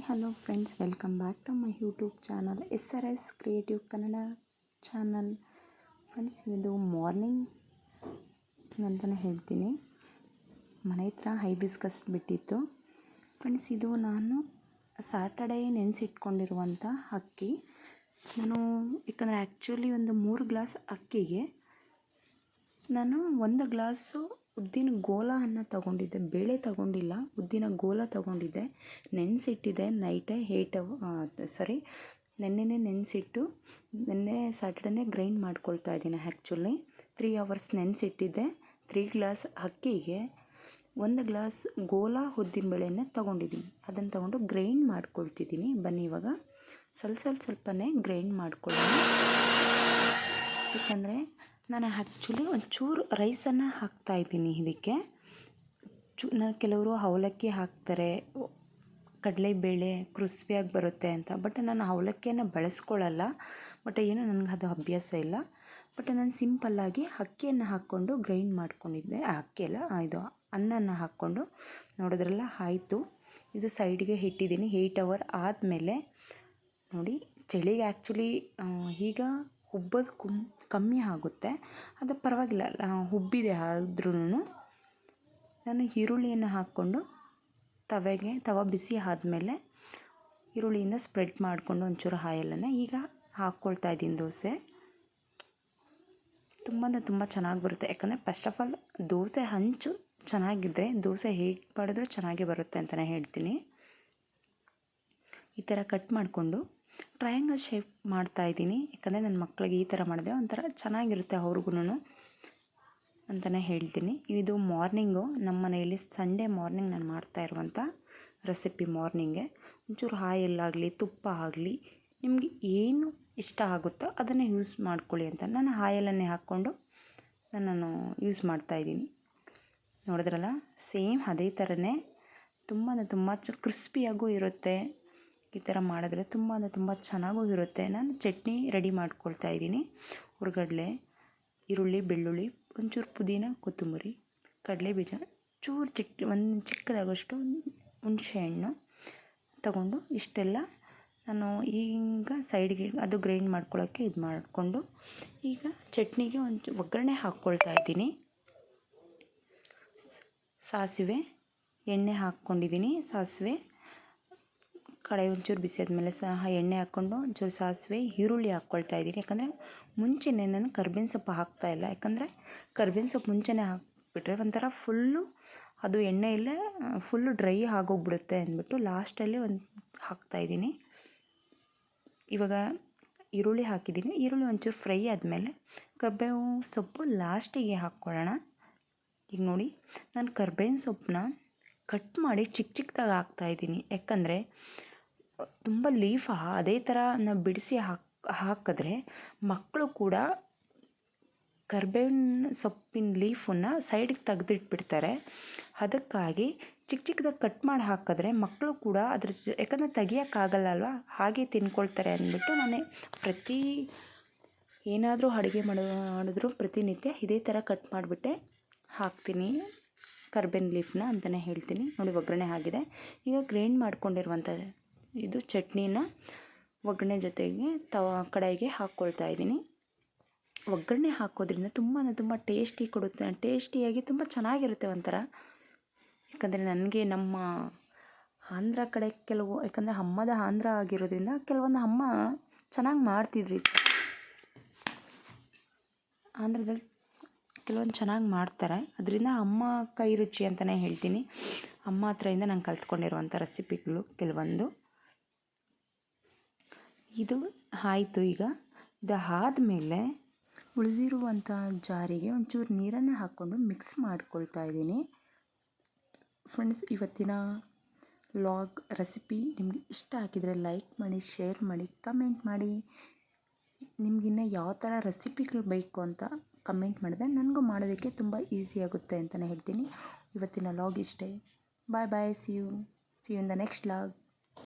Hello friends, welcome back to my YouTube channel SRS creative Kannada channel. Friends, ಇದು morning ಅಂತಲೇ ಹೇಳ್ತೀನಿ. ಮನೆ ಹತ್ರ ಹೈಬಿಸ್ಕಸ್ ಬಿಟ್ಟಿತ್ತು. ಫ್ರೆಂಡ್ಸ್, ಇದು ನಾನು ಸ್ಯಾಟರ್ಡೇ ನೆನೆಸಿಟ್ಕೊಂಡಿರುವಂಥ ಅಕ್ಕಿ. ನಾನು ಯಾಕಂದರೆ ಆ್ಯಕ್ಚುಲಿ ಒಂದು 3 ಗ್ಲಾಸ್ ಅಕ್ಕಿಗೆ ನಾನು 1 ಗ್ಲಾಸು ಉದ್ದಿನ ಗೋಲ ಅನ್ನ ತೊಗೊಂಡಿದ್ದೆ. ಬೇಳೆ ತೊಗೊಂಡಿಲ್ಲ, ಉದ್ದಿನ ಗೋಲ ತೊಗೊಂಡಿದ್ದೆ. ನೆನೆಸಿಟ್ಟಿದ್ದೆ ನೈಟೇ ನೆನ್ನೆನೇ ನೆನೆಸಿಟ್ಟು ನೆನ್ನೆ ಸ್ಯಾಟರ್ಡೇನೇ ಗ್ರೈಂಡ್ ಮಾಡ್ಕೊಳ್ತಾ ಇದ್ದೀನಿ. Actually 3 hours ನೆನೆಸಿಟ್ಟಿದ್ದೆ. 3 ಗ್ಲಾಸ್ ಅಕ್ಕಿಗೆ 1 ಗ್ಲಾಸ್ ಗೋಲ ಉದ್ದಿನ ಬೇಳೆನ ತೊಗೊಂಡಿದ್ದೀನಿ. ಅದನ್ನು ತೊಗೊಂಡು ಗ್ರೈಂಡ್ ಮಾಡ್ಕೊಳ್ತಿದ್ದೀನಿ. ಬನ್ನಿ ಇವಾಗ ಸ್ವಲ್ಪನೇ ಗ್ರೈಂಡ್ ಮಾಡ್ಕೊಳ್ಳೋಣ. ಯಾಕಂದರೆ ನಾನು ಆ್ಯಕ್ಚುಲಿ ಒಂಚೂರು ರೈಸನ್ನು ಹಾಕ್ತಾಯಿದ್ದೀನಿ ಇದಕ್ಕೆ. ನಾನು ಕೆಲವರು ಅವಲಕ್ಕಿ ಹಾಕ್ತಾರೆ, ಕಡಲೆಬೇಳೆ ಕ್ರಿಸ್ಪಿಯಾಗಿ ಬರುತ್ತೆ ಅಂತ. ಬಟ್ ನಾನು ಅವಲಕ್ಕಿಯನ್ನು ಬಳಸ್ಕೊಳ್ಳಲ್ಲ. ಬಟ್ ಏನೋ ನನಗೆ ಅದು ಅಭ್ಯಾಸ ಇಲ್ಲ. ಬಟ್ ನಾನು ಸಿಂಪಲ್ಲಾಗಿ ಅಕ್ಕಿಯನ್ನು ಹಾಕ್ಕೊಂಡು ಗ್ರೈಂಡ್ ಮಾಡ್ಕೊಂಡಿದ್ದೆ. ಇದು ಅನ್ನನ ಹಾಕ್ಕೊಂಡು ನೋಡಿದ್ರಲ್ಲ ಆಯಿತು. ಇದು ಸೈಡ್ಗೆ ಇಟ್ಟಿದ್ದೀನಿ. 8 ಅವರ್ ಆದಮೇಲೆ ನೋಡಿ, ಚಳಿಗೆ ಆ್ಯಕ್ಚುಲಿ ಈಗ ಉಬ್ಬೋದು ಕಮ್ಮಿ ಆಗುತ್ತೆ. ಅದು ಪರವಾಗಿಲ್ಲ, ಉಬ್ಬಿದೆ. ಆದ್ರೂ ನಾನು ಈರುಳ್ಳಿಯನ್ನು ಹಾಕ್ಕೊಂಡು ತವ ಬಿಸಿ ಆದಮೇಲೆ ಈರುಳ್ಳಿಯಿಂದ ಸ್ಪ್ರೆಡ್ ಮಾಡಿಕೊಂಡು ಒಂಚೂರು ಆಯಲನ್ನು ಈಗ ಹಾಕ್ಕೊಳ್ತಾ ಇದ್ದೀನಿ. ದೋಸೆ ತುಂಬ ಚೆನ್ನಾಗಿ ಬರುತ್ತೆ. ಯಾಕಂದರೆ ಫಸ್ಟ್ ಆಫ್ ಆಲ್ ದೋಸೆ ಹಂಚು ಚೆನ್ನಾಗಿದ್ದರೆ ದೋಸೆ ಹೇಗೆ ಮಾಡಿದ್ರೂ ಚೆನ್ನಾಗಿ ಬರುತ್ತೆ ಅಂತಲೇ ಹೇಳ್ತೀನಿ. ಈ ಥರ ಕಟ್ ಮಾಡಿಕೊಂಡು ಟ್ರಯಾಂಗಲ್ ಶೇಪ್ ಮಾಡ್ತಾಯಿದ್ದೀನಿ. ಯಾಕಂದರೆ ನನ್ನ ಮಕ್ಕಳಿಗೆ ಈ ಥರ ಮಾಡಿದ್ರೆ ಒಂಥರ ಚೆನ್ನಾಗಿರುತ್ತೆ ಅವ್ರಿಗೂ ಅಂತಲೇ ಹೇಳ್ತೀನಿ. ಇದು ಮಾರ್ನಿಂಗು ನಮ್ಮ ಮನೆಯಲ್ಲಿ ಸಂಡೇ ಮಾರ್ನಿಂಗ್ ನಾನು ಮಾಡ್ತಾ ಇರುವಂಥ ರೆಸಿಪಿ. ಮಾರ್ನಿಂಗೆ ಒಂಚೂರು ಆಯಿಲ್ ಆಗಲಿ ತುಪ್ಪ ಆಗಲಿ ನಿಮಗೆ ಏನು ಇಷ್ಟ ಆಗುತ್ತೋ ಅದನ್ನೇ ಯೂಸ್ ಮಾಡ್ಕೊಳ್ಳಿ ಅಂತ ನಾನು ಆಯಿಲನ್ನೇ ಹಾಕ್ಕೊಂಡು ನಾನು ಯೂಸ್ ಮಾಡ್ತಾಯಿದ್ದೀನಿ. ನೋಡಿದ್ರಲ್ಲ, ಸೇಮ್ ಅದೇ ಥರನೇ ತುಂಬ ಕ್ರಿಸ್ಪಿಯಾಗೂ ಇರುತ್ತೆ. ಈ ಥರ ಮಾಡಿದ್ರೆ ತುಂಬ ಚೆನ್ನಾಗೂ ಇರುತ್ತೆ. ನಾನು ಚಟ್ನಿ ರೆಡಿ ಮಾಡ್ಕೊಳ್ತಾ ಇದ್ದೀನಿ. ಹುರ್ಗಡ್ಲೆ, ಈರುಳ್ಳಿ, ಬೆಳ್ಳುಳ್ಳಿ, ಒಂಚೂರು ಪುದೀನ, ಕೊತ್ತಂಬರಿ, ಕಡಲೆಬೀಜ, ಒಂದು ಚಿಕ್ಕದಾಗಷ್ಟು ಹುಣಸೆ ಹಣ್ಣು ತಗೊಂಡು ಇಷ್ಟೆಲ್ಲ ನಾನು ಈಗ ಸೈಡ್ಗೆ ಅದು ಗ್ರೈಂಡ್ ಮಾಡ್ಕೊಳ್ಳೋಕ್ಕೆ ಇದು ಮಾಡಿಕೊಂಡು ಈಗ ಚಟ್ನಿಗೆ ಒಗ್ಗರಣೆ ಹಾಕ್ಕೊಳ್ತಾ ಇದ್ದೀನಿ. ಸಾಸಿವೆ, ಎಣ್ಣೆ ಹಾಕ್ಕೊಂಡಿದ್ದೀನಿ. ಸಾಸಿವೆ ಕಡಾಯಿ ಒಂಚೂರು ಬಿಸಿ ಆದಮೇಲೆ ಎಣ್ಣೆ ಹಾಕ್ಕೊಂಡು ಒಂಚೂರು ಸಾಸಿವೆ, ಈರುಳ್ಳಿ ಹಾಕ್ಕೊಳ್ತಾ ಇದ್ದೀನಿ. ಯಾಕಂದರೆ ಮುಂಚೆನೇ ನಾನು ಕರ್ಬೇವಿನ ಸೊಪ್ಪು ಹಾಕ್ತಾಯಿಲ್ಲ. ಯಾಕಂದರೆ ಕರ್ಬೇವಿನ ಸೊಪ್ಪು ಮುಂಚೆನೇ ಹಾಕ್ಬಿಟ್ರೆ ಒಂಥರ ಫುಲ್ಲು ಅದು ಎಣ್ಣೆಯಲ್ಲೇ ಫುಲ್ಲು ಡ್ರೈ ಆಗೋಗ್ಬಿಡುತ್ತೆ ಅಂದ್ಬಿಟ್ಟು ಲಾಸ್ಟಲ್ಲಿ ಹಾಕ್ತಾಯಿದ್ದೀನಿ. ಇವಾಗ ಈರುಳ್ಳಿ ಹಾಕಿದ್ದೀನಿ. ಈರುಳ್ಳಿ ಒಂಚೂರು ಫ್ರೈ ಆದಮೇಲೆ ಕರ್ಬೇವು ಸೊಪ್ಪು ಲಾಸ್ಟಿಗೆ ಹಾಕ್ಕೊಳ್ಳೋಣ. ಈಗ ನೋಡಿ, ನಾನು ಕರ್ಬೇವಿನ ಸೊಪ್ಪನ್ನ ಕಟ್ ಮಾಡಿ ಚಿಕ್ಕದಾಗಿ ಹಾಕ್ತಾಯಿದ್ದೀನಿ. ಯಾಕಂದರೆ ತುಂಬ ಲೀಫ್ ಅದೇ ಥರ ನಾವು ಬಿಡಿಸಿ ಹಾಕಿದ್ರೆ ಮಕ್ಕಳು ಕೂಡ ಕರ್ಬೇವಿನ ಸೊಪ್ಪಿನ ಲೀಫನ್ನು ಸೈಡಿಗೆ ತೆಗೆದಿಟ್ಬಿಡ್ತಾರೆ. ಅದಕ್ಕಾಗಿ ಚಿಕ್ಕದಾಗಿ ಕಟ್ ಮಾಡಿ ಹಾಕಿದ್ರೆ ಮಕ್ಕಳು ಕೂಡ ಯಾಕಂದರೆ ತೆಗಿಯೋಕ್ಕಾಗಲ್ಲ ಅಲ್ವಾ, ಹಾಗೆ ತಿನ್ಕೊಳ್ತಾರೆ ಅಂದ್ಬಿಟ್ಟು ನಾನು ಏನಾದರೂ ಅಡುಗೆ ಮಾಡಿದ್ರು ಪ್ರತಿನಿತ್ಯ ಇದೇ ಥರ ಕಟ್ ಮಾಡಿಬಿಟ್ಟೆ ಹಾಕ್ತೀನಿ ಕರ್ಬೇವಿನ ಲೀಫ್ನ ಅಂತಲೇ ಹೇಳ್ತೀನಿ. ನೋಡಿ, ಒಗ್ಗರಣೆ ಆಗಿದೆ. ಈಗ ಗ್ರೈಂಡ್ ಮಾಡ್ಕೊಂಡಿರುವಂಥ ಇದು ಚಟ್ನಿನ ಒಗ್ಗರಣೆ ಜೊತೆಗೆ ಕಡಾಯಿಗೆ ಹಾಕ್ಕೊಳ್ತಾ ಇದ್ದೀನಿ. ಒಗ್ಗರಣೆ ಹಾಕೋದ್ರಿಂದ ತುಂಬ ಟೇಸ್ಟಿಯಾಗಿ ತುಂಬ ಚೆನ್ನಾಗಿರುತ್ತೆ ಒಂಥರ. ಯಾಕಂದರೆ ನನಗೆ ನಮ್ಮ ಆಂಧ್ರ ಕಡೆ ಯಾಕಂದರೆ ಅಮ್ಮದ ಆಂಧ್ರ ಆಗಿರೋದ್ರಿಂದ ಕೆಲವೊಂದು ಅಮ್ಮ ಚೆನ್ನಾಗಿ ಮಾಡ್ತಿದ್ರು. ಆಂಧ್ರದಲ್ಲಿ ಕೆಲವೊಂದು ಚೆನ್ನಾಗಿ ಮಾಡ್ತಾರೆ. ಅದರಿಂದ ಅಮ್ಮ ಕೈ ರುಚಿ ಅಂತಲೇ ಹೇಳ್ತೀನಿ. ಅಮ್ಮ ಹತ್ರದಿಂದ ನಾನು ಕಲ್ತ್ಕೊಂಡಿರುವಂಥ ರೆಸಿಪಿಗಳು ಕೆಲವೊಂದು. ಇದು ಆಯಿತು. ಈಗ ಇದು ಆದಮೇಲೆ ಉಳಿದಿರುವಂಥ ಜಾರಿಗೆ ಒಂಚೂರು ನೀರನ್ನು ಹಾಕ್ಕೊಂಡು ಮಿಕ್ಸ್ ಮಾಡ್ಕೊಳ್ತಾ ಇದ್ದೀನಿ. ಫ್ರೆಂಡ್ಸ್, ಇವತ್ತಿನ ವ್ಲಾಗ್ ರೆಸಿಪಿ ನಿಮಗೆ ಇಷ್ಟ ಆಗಿದರೆ ಲೈಕ್ ಮಾಡಿ, ಶೇರ್ ಮಾಡಿ, ಕಮೆಂಟ್ ಮಾಡಿ. ನಿಮಗಿನ್ನ ಯಾವ ಥರ ರೆಸಿಪಿಗಳು ಬೇಕು ಅಂತ ಕಮೆಂಟ್ ಮಾಡಿದ್ರೆ ನನಗೂ ಮಾಡೋದಕ್ಕೆ ತುಂಬ ಈಸಿ ಆಗುತ್ತೆ ಅಂತಲೇ ಹೇಳ್ತೀನಿ. ಇವತ್ತಿನ ವ್ಲಾಗ್ ಇಷ್ಟೇ. Bye. See you in the next vlog.